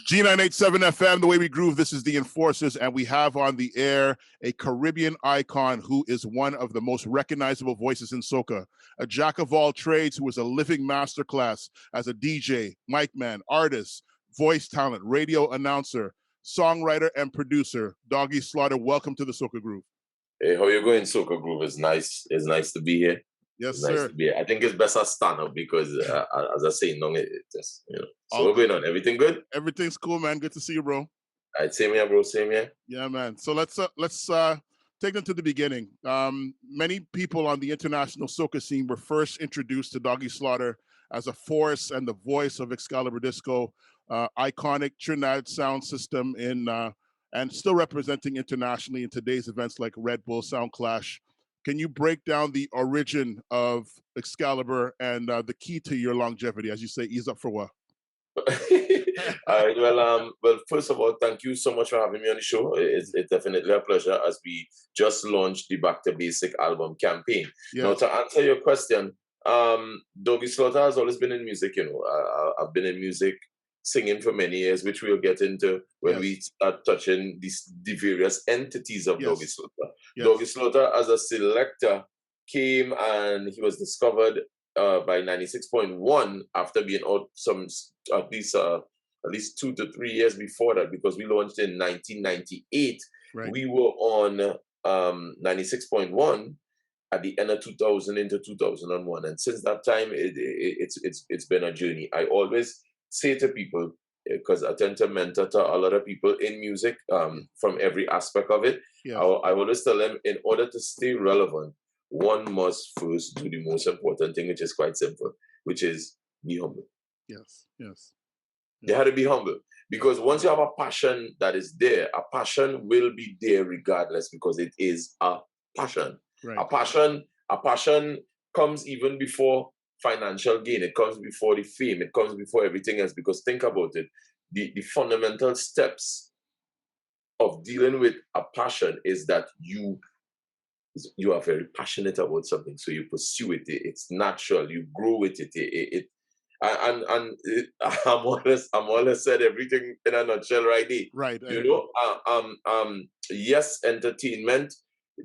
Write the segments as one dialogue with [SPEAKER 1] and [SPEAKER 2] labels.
[SPEAKER 1] G987 FM, the way we groove. This is the Enforcers, and we have on the air a Caribbean icon who is one of the most recognizable voices in soca, a jack of all trades who is a living masterclass as a DJ, mic man, artist, voice talent, radio announcer, songwriter, and producer. Doggy Slaughter, welcome to the Soca Groove.
[SPEAKER 2] Hey, how you going, Soca Groove? It's nice. It's nice to be here.
[SPEAKER 1] Yes,
[SPEAKER 2] it's
[SPEAKER 1] sir.
[SPEAKER 2] Nice to be here. I think it's best I stand up because, as I say, it just, you know. So what's going on? Everything good?
[SPEAKER 1] Everything's cool, man. Good to see you, bro.
[SPEAKER 2] All right, same here, bro. Same here.
[SPEAKER 1] Yeah, man. So let's take them to the beginning. Many people on the international soca scene were first introduced to Doggy Slaughter as a force and the voice of Excalibur Disco, iconic Trinidad sound system and still representing internationally in today's events like Red Bull Sound Clash. Can you break down the origin of Excalibur and the key to your longevity, as you say, ease up for what?
[SPEAKER 2] All right. Well, first of all, thank you so much for having me on the show. It's definitely a pleasure as we just launched the Back to Basic album campaign. Yes. Now, to answer your question, Doggy Slaughter has always been in music. You know, I've been in music, singing for many years, which we'll get into when we start touching the various entities of Doggy Slaughter. Doggy Slaughter, as a selector, came and he was discovered by 96.1 after being out at least 2 to 3 years before that, because we launched in 1998. Right. We were on 96.1 at the end of 2000 into 2001, and since that time it's been a journey. I always say to people, because I tend to mentor to a lot of people in music from every aspect of it, I always tell them, in order to stay relevant, one must first do the most important thing, which is quite simple, which is be humble.
[SPEAKER 1] Yes.
[SPEAKER 2] You have to be humble, because once you have a passion that is there, a passion will be there regardless, because it is a passion. Right. A passion comes even before financial gain. It comes before the fame. It comes before everything else, because think about it. The fundamental steps of dealing with a passion is that you are very passionate about something, so you pursue it. It's natural. You grow with it. I'm always said everything in a nutshell right there.
[SPEAKER 1] Right.
[SPEAKER 2] You know, yes, entertainment.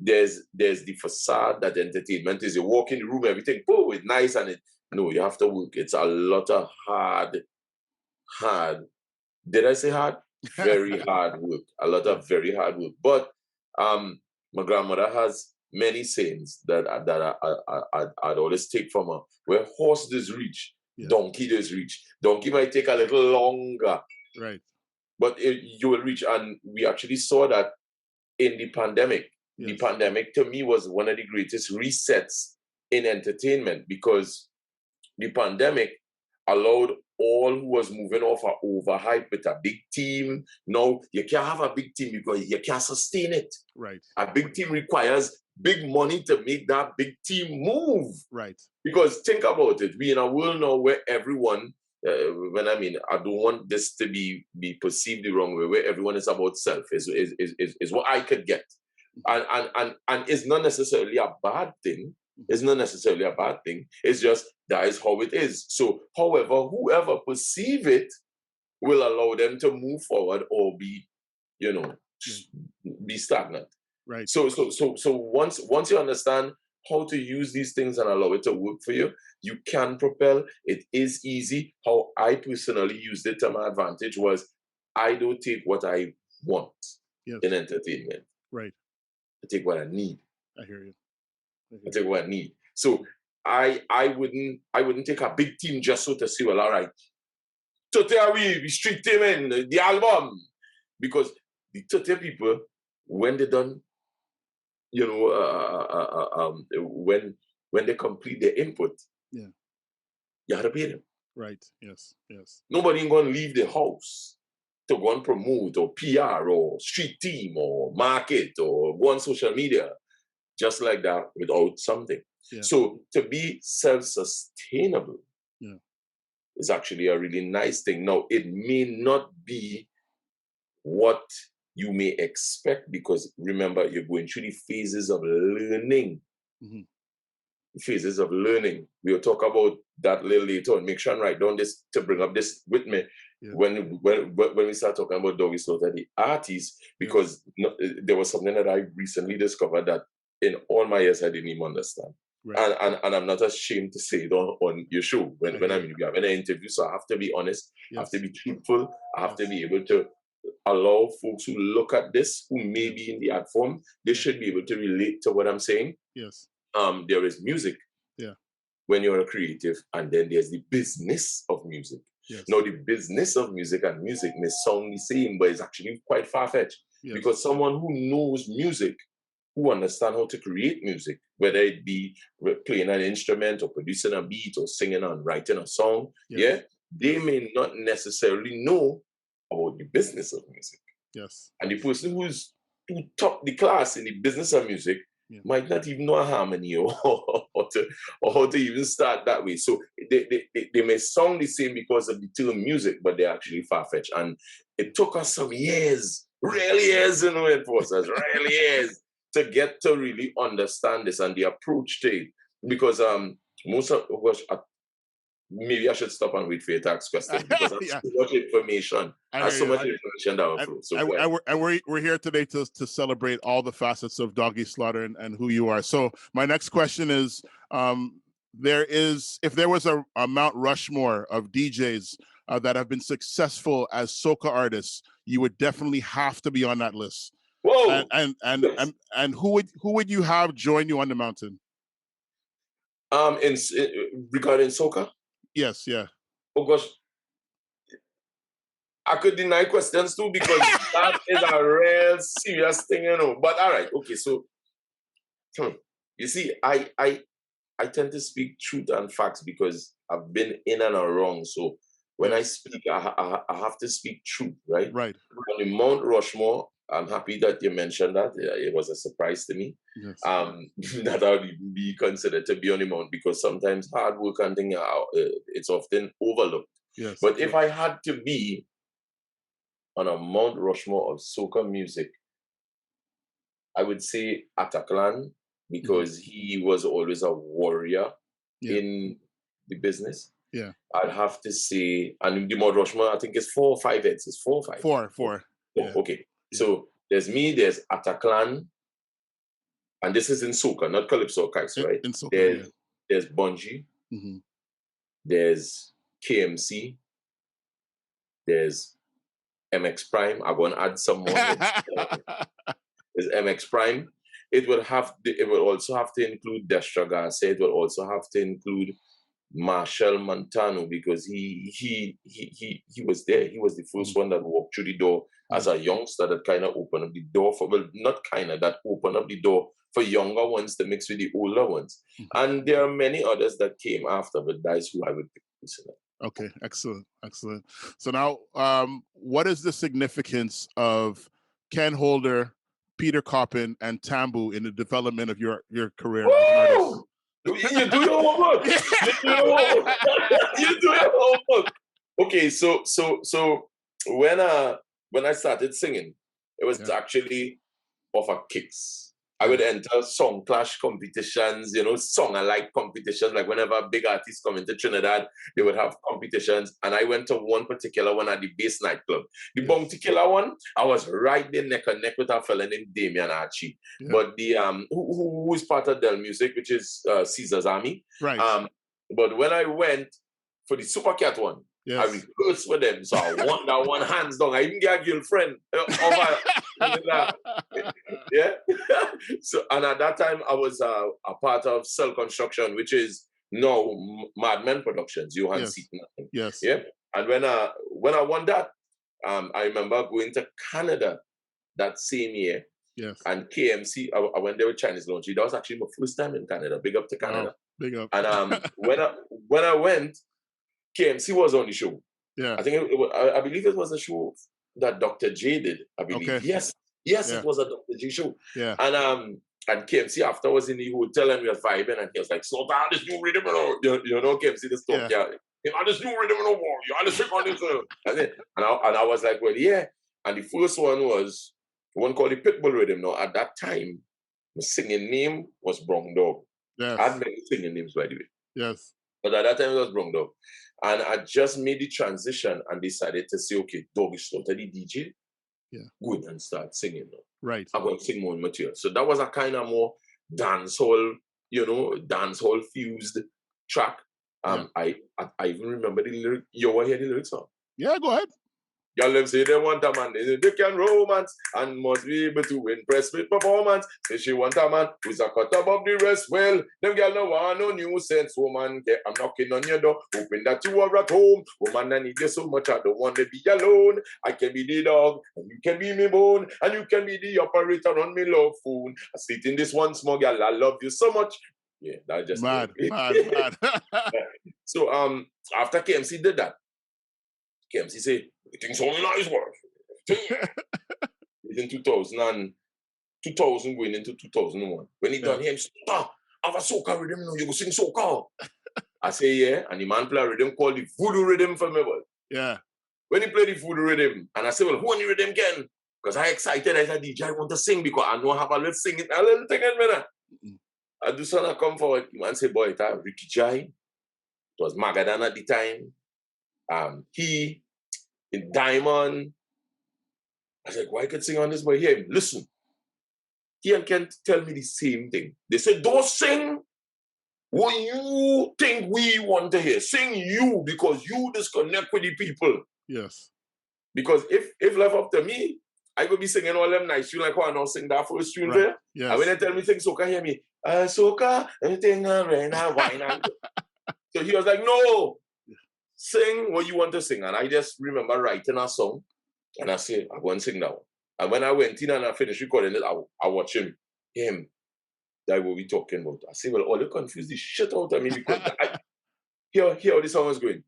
[SPEAKER 2] There's the facade that entertainment is. You walk in the room, everything, oh, it's nice, and no, you have to work. It's a lot of hard. Did I say hard? Very hard work. A lot of very hard work. But my grandmother has many sayings that I'd always take from her. Where horse does reach, donkey does reach. Donkey might take a little longer,
[SPEAKER 1] right? But
[SPEAKER 2] you will reach. And we actually saw that in the pandemic. The pandemic, to me, was one of the greatest resets in entertainment, because the pandemic allowed all who was moving off a overhype with a big team. Now, you can't have a big team because you can't sustain it.
[SPEAKER 1] Right.
[SPEAKER 2] A big team requires big money to make that big team move.
[SPEAKER 1] Right.
[SPEAKER 2] Because think about it. We're in a world now where everyone, I don't want this to be perceived the wrong way, where everyone is about self, is what I could get. And it's not necessarily a bad thing. It's not necessarily a bad thing. It's just that is how it is. So, however, whoever perceive it will allow them to move forward or be stagnant.
[SPEAKER 1] Right.
[SPEAKER 2] So once you understand how to use these things and allow it to work for you, you can propel. It is easy. How I personally used it to my advantage was I don't take what I want in entertainment.
[SPEAKER 1] Right.
[SPEAKER 2] I take what I need.
[SPEAKER 1] I hear you.
[SPEAKER 2] I take what I need. So I wouldn't take a big team just so to say, well, all right, today we street team in the album, because the 30 people, when they done, when they complete their input, you have to pay them.
[SPEAKER 1] Right. Yes.
[SPEAKER 2] Nobody ain't gonna leave the house to go and promote or PR or street team or market or go on social media just like that without something. Yeah. So to be self-sustainable is actually a really nice thing. Now, it may not be what you may expect, because remember, you're going through the phases of learning. Mm-hmm. Phases of learning. We'll talk about that a little later on. Make sure and write down this to bring up this with me. when we start talking about Doggy Slaughter, the artist, because there was something that I recently discovered that in all my years I didn't even understand. Right. And I'm not ashamed to say it on your show when I'm having an interview. So I have to be honest, I have to be truthful, I have to be able to allow folks who look at this, who may be in the art form, they should be able to relate to what I'm saying.
[SPEAKER 1] Yes.
[SPEAKER 2] There is music. Yeah. When you're a creative, and then there's the business of music. Yes. Now, the business of music and music may sound the same, but it's actually quite far-fetched. Yes. Because someone who knows music, who understands how to create music, whether it be playing an instrument or producing a beat or singing and writing a song, they may not necessarily know about the business of music. Yes. And the person who top the class in the business of music might not even know a harmony or how to even start that way. So they may sound the same because of the term music, but they're actually far-fetched. And it took us some years, really years, Enforcers, really years, to get to really understand this and the approach to it. Because most of us, maybe I should stop and wait for your tax question because that's so much information. That's so much information that will flow. So
[SPEAKER 1] and we're here today to celebrate all the facets of Doggy Slaughter and who you are. So my next question is, if there was a Mount Rushmore of DJs that have been successful as soca artists, you would definitely have to be on that list. Whoa! And who would you have join you on the mountain?
[SPEAKER 2] Regarding soca?
[SPEAKER 1] Yes, yeah.
[SPEAKER 2] Oh gosh, I could deny questions too because that is a real serious thing, But all right, okay. So, you see, I tend to speak truth and facts because I've been in and around. So when I speak, I have to speak truth, right?
[SPEAKER 1] Right.
[SPEAKER 2] On the Mount Rushmore, I'm happy that you mentioned that. It was a surprise to me. Yes. That I would be considered to be on the mount because sometimes hard work and things it's often overlooked. Yes. But if I had to be on a Mount Rushmore of soca music, I would say Ataclan because he was always a warrior in the business. Yeah. I'd have to say, and the Mount Rushmore, I think it's 4 or 5 heads. It's 4 or 5.
[SPEAKER 1] 4.
[SPEAKER 2] Oh, okay. So there's me, there's Ataclan, and this is in soca, not calypso or kites, right?
[SPEAKER 1] In soca,
[SPEAKER 2] there's Bungie, there's KMC, there's MX Prime. I'm going to add some more. There's MX Prime. It will also have to include Destra Garcia. It will also have to include Marshall Montano because he was there. He was the first one that walked through the door as a youngster that kind of opened up the door that opened up the door for younger ones to mix with the older ones. And there are many others that came after, but that's who I would pick.
[SPEAKER 1] Okay, excellent. So now, what is the significance of Ken Holder, Peter Coppin, and Tambu in the development of your career as an artist?
[SPEAKER 2] You do your homework. You do your homework. Okay, so when I started singing, it was actually off of kicks. I would enter song clash competitions, song-alike competitions. Like whenever big artists come into Trinidad, they would have competitions. And I went to one particular one at the Base nightclub. The Bounty Killer one, I was right there neck and neck with a fella named Damian Archie. Yeah. But the who is part of Del Music, which is Caesar's Army.
[SPEAKER 1] Right.
[SPEAKER 2] But when I went for the Super Cat one, I rehearsed with them. So I won that one hands down. I even got a girlfriend yeah. So, and at that time, I was a part of Cell Construction, which is now Madmen Productions, Johan Seaton.
[SPEAKER 1] Yes.
[SPEAKER 2] Yeah. And when I won that, I remember going to Canada that same year.
[SPEAKER 1] Yes.
[SPEAKER 2] And KMC, I went there with Chinese Laundry. That was actually my first time in Canada. Big up to Canada.
[SPEAKER 1] Wow. Big up.
[SPEAKER 2] And when I went, KMC was on the show.
[SPEAKER 1] Yeah.
[SPEAKER 2] I think I believe it was a show that Dr. J did. I believe. Okay. Yes, it was a Dr. J show.
[SPEAKER 1] Yeah.
[SPEAKER 2] And KMC after was in the hotel and we were vibing and he was like, "So down this new rhythm, you know KMC this stuff, this new rhythm, you understand on this." And I was like, well, yeah. And the first one was one called the Pitbull rhythm. Now at that time, my singing name was Brown Dog.
[SPEAKER 1] Yes.
[SPEAKER 2] I had many singing names, by the way.
[SPEAKER 1] Yes.
[SPEAKER 2] But at that time, it was Brong Dog. And I just made the transition and decided to say, okay, Dog is not the DJ.
[SPEAKER 1] Yeah.
[SPEAKER 2] Good, and start singing now.
[SPEAKER 1] Right.
[SPEAKER 2] I'm going to sing more material. So that was a kind of more dancehall, dancehall fused track. I even remember the lyric. You want to hear the lyrics now?
[SPEAKER 1] Yeah, go ahead.
[SPEAKER 2] Y'all them say they want a man, they can romance and must be able to impress with performance. Say she want a man who's a cut above the rest. Well, them girl no want no nuisance, woman. I'm knocking on your door, hoping that you are at home. Woman, I need you so much, I don't want to be alone. I can be the dog, and you can be me bone, and you can be the operator on me love phone. I sit in this one small girl, I love you so much. Yeah, that just
[SPEAKER 1] mad.
[SPEAKER 2] So after KMC did that, KMC say, you think so nice work. It's in 2000 going into 2001. When he done him, stop. I have a soca rhythm, you go sing soca. I say, yeah, and the man play a rhythm called the voodoo rhythm for me, boy.
[SPEAKER 1] Yeah.
[SPEAKER 2] When he play the voodoo rhythm, and I say, well, who on the rhythm can? Because I excited as a DJ, I want to sing because I know I have a little singing, a little thing in me. I do something, I come forward, the man say, boy, it's Ricky Jai. It was Magadan at the time. He in Diamond. I said, why could sing on this boy? Hear him, listen. He can tell me the same thing. They said, don't sing what you think we want to hear. Sing you because you disconnect with the people.
[SPEAKER 1] Yes.
[SPEAKER 2] Because if left up to me, I could be singing all them nice tune like how I now sing that first tune there.
[SPEAKER 1] Yes.
[SPEAKER 2] And when they tell me sing soca, hear me, soca, everything rain and wine. So he was like, no. Sing what you want to sing. And I just remember writing a song and I said, I'm going to sing that one. And when I went in and I finished recording it, I watched him. That what we talking about. I said, well, all you confused the shit out of me because hear how the song is going.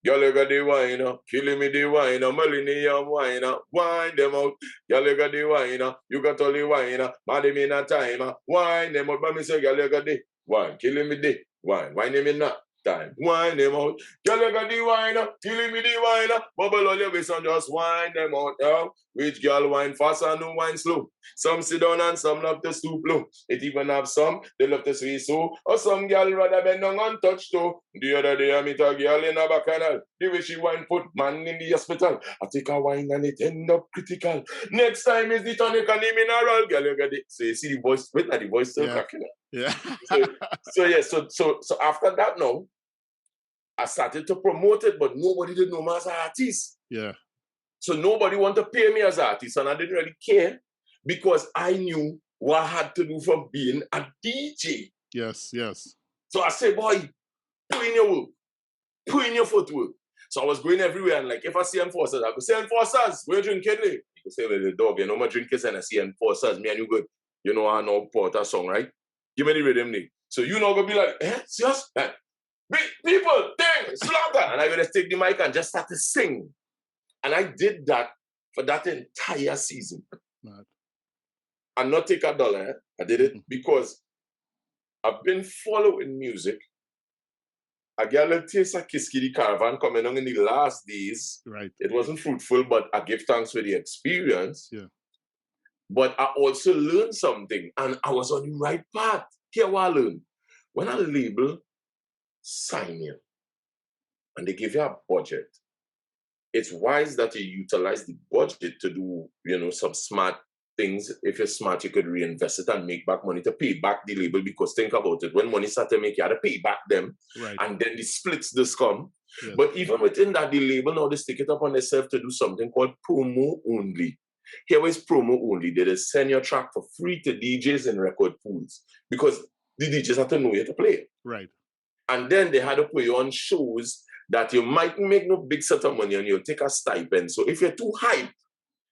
[SPEAKER 2] Y'all got the wine, killing me the wine, millennium wine, wine them out. Y'all got the wine, you got all the wine, mad me in a time, wine them out. But me say, y'all got the wine, killing me the wine them in that time, wine them out. Y'all got the wine, killing me the wine, bubble all your waist and just wine them out. Yeah? Which girl wine fast and no wine slow? Some sit down and some love to stoop low. It even have some, they love to sway so. Or some girl rather bend down and touch toe. The other day I meet a girl in a bacchanal. The way she wine put man in the hospital. I take a wine and it end up critical. Next time is the tonic and the mineral. Girl, you got it. So you see the voice, wait, the voice still cracking up.
[SPEAKER 1] Yeah.
[SPEAKER 2] So after that now, I started to promote it, but nobody did know me as an artist.
[SPEAKER 1] Yeah.
[SPEAKER 2] So nobody wanted to pay me as an artist, and I didn't really care because I knew what I had to do for being a DJ.
[SPEAKER 1] Yes, yes.
[SPEAKER 2] So I said, boy, put in your work, put in your footwork. So I was going everywhere, and like if I see enforcers, I go say, enforcers, we're drinking. You go say, well, the dog, you know, my drinkers, and I see enforcers, me and you good. You know, I know Porter song, right? Give me the rhythm, Nick. So you know, gonna be like, serious? People, dang, slaughter. And I gonna take the mic and just start to sing. And I did that for that entire season.
[SPEAKER 1] Right.
[SPEAKER 2] And not take $1. I did it because I've been following music. I got a taste of Kiskidi Caravan coming on in the last days.
[SPEAKER 1] Right.
[SPEAKER 2] It wasn't fruitful, but I give thanks for the experience.
[SPEAKER 1] Yeah.
[SPEAKER 2] But I also learned something, and I was on the right path. Here what I learned. When a label sign you, and they give you a budget, it's wise that you utilize the budget to do, you know, some smart things. If you're smart, you could reinvest it and make back money to pay back the label. Because think about it, when money started to make, you had to pay back them,
[SPEAKER 1] right.
[SPEAKER 2] And then the splits this come.
[SPEAKER 1] Yes.
[SPEAKER 2] But even within that, the label now they stick it up on themselves to do something called promo only. Here is promo only. They just send your track for free to DJs and record pools because the DJs have to know you to play it.
[SPEAKER 1] Right.
[SPEAKER 2] And then they had to put you on shows that you might make no big set of money and you'll take a stipend. So if you're too hype,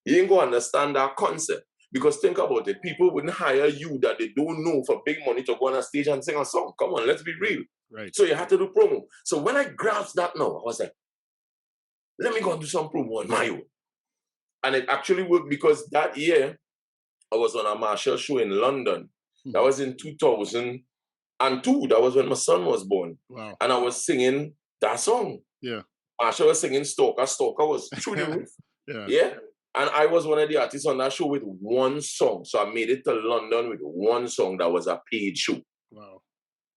[SPEAKER 2] you ain't going to understand that concept. Because think about it, people wouldn't hire you that they don't know for big money to go on a stage and sing a song. Come on, let's be real.
[SPEAKER 1] Right.
[SPEAKER 2] So you had to do promo. So when I grasped that now, I was like, let me go and do some promo on my own. And it actually worked because that year, I was on a Marshall show in London. That was in 2002. That was when my son was born.
[SPEAKER 1] Wow.
[SPEAKER 2] And I was singing that song.
[SPEAKER 1] Yeah.
[SPEAKER 2] Marsha was singing Stalker. Stalker was through the roof. Yeah. And I was one of the artists on that show with one song. So I made it to London with one song that was a paid show.
[SPEAKER 1] Wow.